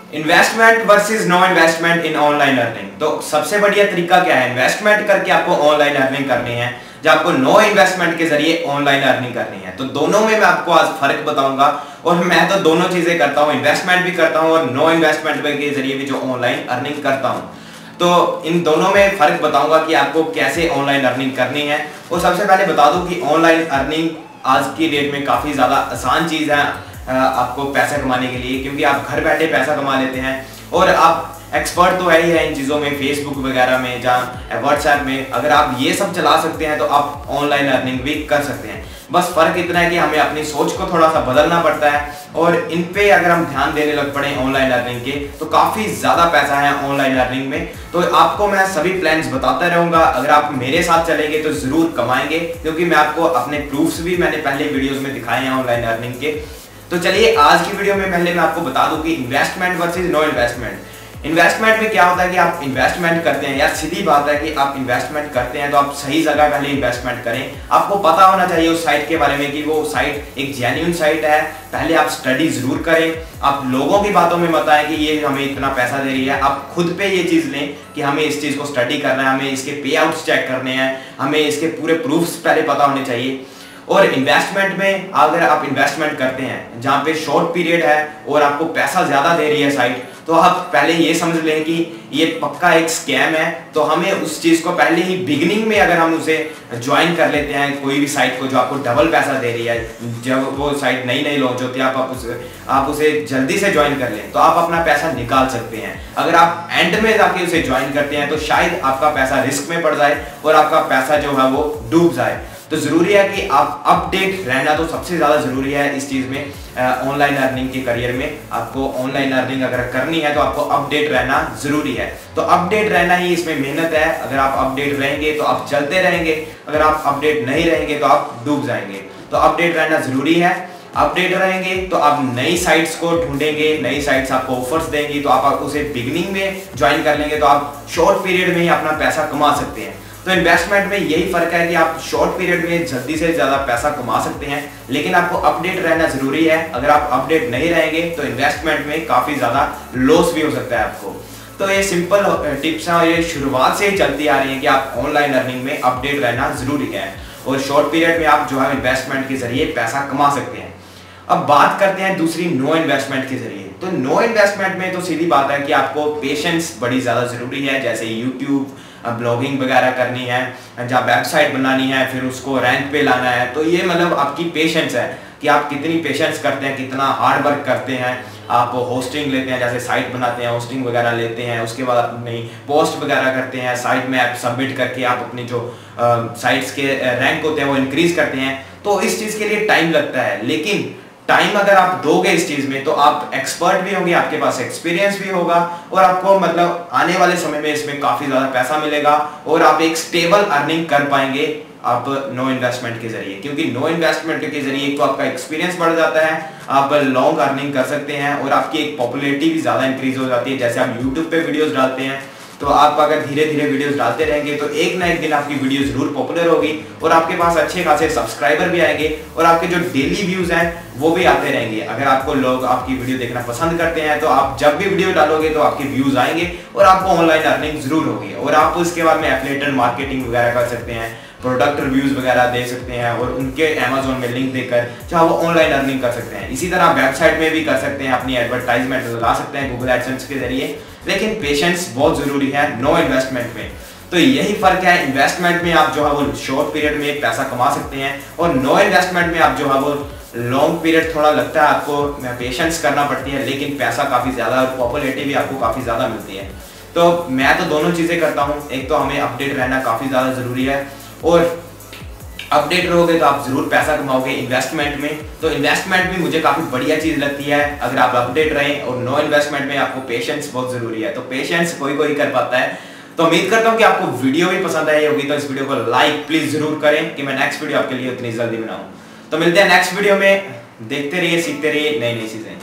Investment versus no investment in online earning. तो सबसे बढ़िया तरीका क्या है? इन्वेस्टमेंट करके आपको ऑनलाइन अर्निंग करनी है, जब आपको नो इन्वेस्टमेंट के जरिए ऑनलाइन अर्निंग करनी है। तो दोनों में मैं आपको आज फर्क बताऊंगा, और मैं तो दोनों चीजें करता हूं, इन्वेस्टमेंट भी करता हूं और नो इन्वेस्टमेंट के जरिए भी जो ऑनलाइन अर्निंग करता हूं। तो इन दोनों में फर्क बताऊंगा कि आपको कैसे ऑनलाइन अर्निंग करनी है। और सबसे पहले बता दूं कि ऑनलाइन अर्निंग आज की डेट में काफी ज्यादा आसान चीज है आपको पैसा कमाने के लिए, क्योंकि आप घर बैठे पैसा कमा लेते हैं। और आप एक्सपर्ट तो है ही है इन चीज़ों में, फेसबुक वगैरह में, जहाँ व्हाट्सएप में, अगर आप ये सब चला सकते हैं तो आप ऑनलाइन अर्निंग भी कर सकते हैं। बस फर्क इतना है कि हमें अपनी सोच को थोड़ा सा बदलना पड़ता है, और इन पे अगर हम ध्यान देने लग पड़े ऑनलाइन अर्निंग के, तो काफ़ी ज़्यादा पैसा है ऑनलाइन अर्निंग में। तो आपको मैं सभी प्लान्स बताता रहूँगा, अगर आप मेरे साथ चलेंगे तो ज़रूर कमाएंगे, क्योंकि मैं आपको अपने प्रूफ्स भी मैंने पहले वीडियोज़ में दिखाए हैं ऑनलाइन अर्निंग के। तो चलिए आज की वीडियो में पहले मैं आपको बता दूं कि investment versus no investment. Investment में क्या होता है कि आप इन्वेस्टमेंट करते हैं, यार सीधी बात है कि आप इन्वेस्टमेंट करते हैं तो आप सही जगह पहले इन्वेस्टमेंट करें। आपको पता होना चाहिए उस साइट के बारे में कि वो साइट एक जेन्युइन साइट है। पहले आप स्टडी जरूर करें, आप लोगों की बातों में मत आए कि ये हमें इतना पैसा दे रही है। आप खुद पे ये चीज़ लें कि हमें इस चीज़ को स्टडी करना है, हमें इसके पे आउट्स चेक करने हैं, हमें इसके पूरे प्रूफ्स पहले पता होने चाहिए। और इन्वेस्टमेंट में अगर आप इन्वेस्टमेंट करते हैं जहाँ पे शॉर्ट पीरियड है और आपको पैसा ज़्यादा दे रही है साइट, तो आप पहले ये समझ लें कि ये पक्का एक स्कैम है। तो हमें उस चीज़ को पहले ही बिगिनिंग में अगर हम उसे ज्वाइन कर लेते हैं, कोई भी साइट को जो आपको डबल पैसा दे रही है, जब वो साइट नई नई लॉन्च होती है, आप उसे जल्दी से ज्वाइन कर लें तो आप अपना पैसा निकाल सकते हैं। अगर आप एंड में जाके उसे ज्वाइन करते हैं तो शायद आपका पैसा रिस्क में पड़ जाए और आपका पैसा जो है वो डूब जाए। तो जरूरी है कि आप अपडेट रहना तो सबसे ज़्यादा ज़रूरी है इस चीज़ में। ऑनलाइन अर्निंग के करियर में आपको ऑनलाइन अर्निंग अगर करनी है तो आपको अपडेट रहना ज़रूरी है। तो अपडेट रहना ही इसमें मेहनत है। अगर आप अपडेट रहेंगे तो आप चलते रहेंगे, अगर आप अपडेट नहीं रहेंगे तो आप डूब जाएंगे। तो अपडेट रहना ज़रूरी है। अपडेट रहेंगे तो आप नई साइट्स को ढूंढेंगे, नई साइट्स आपको ऑफर्स देंगी, तो आप उसे बिगिनिंग में ज्वाइन कर लेंगे तो आप शॉर्ट पीरियड में ही अपना पैसा कमा सकते हैं। तो इन्वेस्टमेंट में यही फर्क है कि आप शॉर्ट पीरियड में जल्दी से ज़्यादा पैसा कमा सकते हैं, लेकिन आपको अपडेट रहना ज़रूरी है। अगर आप अपडेट नहीं रहेंगे तो इन्वेस्टमेंट में काफ़ी ज़्यादा लॉस भी हो सकता है आपको। तो ये सिंपल टिप्स हैं और ये शुरुआत से ही चलती आ रही है कि आप ऑनलाइन अर्निंग में अपडेट रहना ज़रूरी है, और शॉर्ट पीरियड में आप जो है इन्वेस्टमेंट के जरिए पैसा कमा सकते हैं। अब बात करते हैं दूसरी नो इन्वेस्टमेंट के जरिए। तो नो इन्वेस्टमेंट में तो सीधी बात है कि आपको पेशेंस बड़ी ज़्यादा ज़रूरी है। जैसे यूट्यूब ब्लॉगिंग वगैरह करनी है, जहाँ वेबसाइट बनानी है, फिर उसको रैंक पे लाना है, तो ये मतलब आपकी पेशेंस है कि आप कितनी पेशेंस करते हैं, कितना हार्ड वर्क करते हैं। आप होस्टिंग लेते हैं, जैसे साइट बनाते हैं, होस्टिंग वगैरह लेते हैं, उसके बाद अपनी पोस्ट वगैरह करते हैं, साइट में ऐप सबमिट करके आप अपनी जो साइट्स के रैंक होते हैं वो इंक्रीज करते हैं। तो इस चीज़ के लिए टाइम लगता है, लेकिन टाइम अगर आप दोगे इस चीज में तो आप एक्सपर्ट भी होंगे, आपके पास एक्सपीरियंस भी होगा, और आपको मतलब आने वाले समय में इसमें काफी ज्यादा पैसा मिलेगा और आप एक स्टेबल अर्निंग कर पाएंगे आप नो इन्वेस्टमेंट के जरिए। क्योंकि नो इन्वेस्टमेंट के जरिए तो आपका एक्सपीरियंस बढ़ जाता है, आप लॉन्ग अर्निंग कर सकते हैं, और आपकी एक पॉपुलैरिटी भी ज्यादा इंक्रीज हो जाती है। जैसे आप यूट्यूब पे वीडियोस डालते हैं, तो आप अगर धीरे धीरे वीडियोस डालते रहेंगे तो एक ना एक दिन आपकी वीडियो जरूर पॉपुलर होगी और आपके पास अच्छे खासे सब्सक्राइबर भी आएंगे, और आपके जो डेली व्यूज हैं वो भी आते रहेंगे। अगर आपको लोग आपकी वीडियो देखना पसंद करते हैं तो आप जब भी वीडियो डालोगे तो आपके व्यूज आएंगे और आपको ऑनलाइन अर्निंग जरूर होगी, और आप उसके बाद में एफिलिएटेड मार्केटिंग वगैरह कर सकते हैं, प्रोडक्ट रिव्यूज वगैरह दे सकते हैं, और उनके अमेजोन में लिंक देकर चाहे वो ऑनलाइन अर्निंग कर सकते हैं। इसी तरह वेबसाइट में भी कर सकते हैं, अपनी एडवर्टाइजमेंट लगा सकते हैं गूगल एडसेंस के जरिए। लेकिन पेशेंस बहुत जरूरी है नो इन्वेस्टमेंट में। तो यही फर्क है, इन्वेस्टमेंट में आप जो है वो शॉर्ट पीरियड में पैसा कमा सकते हैं, और नो इन्वेस्टमेंट में आप जो है वो लॉन्ग पीरियड थोड़ा लगता है, आपको पेशेंस करना पड़ती है, लेकिन पैसा काफ़ी ज़्यादा और पॉपुलैरिटी भी आपको काफ़ी ज़्यादा मिलती है। तो मैं तो दोनों चीज़ें करता हूँ। एक तो हमें अपडेट रहना काफ़ी ज़्यादा ज़रूरी है, और अपडेट रहोगे तो आप जरूर पैसा कमाओगे इन्वेस्टमेंट में। तो इन्वेस्टमेंट भी मुझे काफ़ी बढ़िया चीज़ लगती है अगर आप अपडेट रहें, और नो इन्वेस्टमेंट में आपको पेशेंस बहुत ज़रूरी है। तो पेशेंस कोई कोई कर पाता है। तो उम्मीद करता हूँ कि आपको वीडियो भी पसंद आई होगी, तो इस वीडियो को लाइक प्लीज़ जरूर करें कि मैं नेक्स्ट वीडियो आपके लिए उतनी जल्दी बनाऊँ। तो मिलते हैं नेक्स्ट वीडियो में। देखते रहिए, सीखते रहिए नई नई चीज़ें।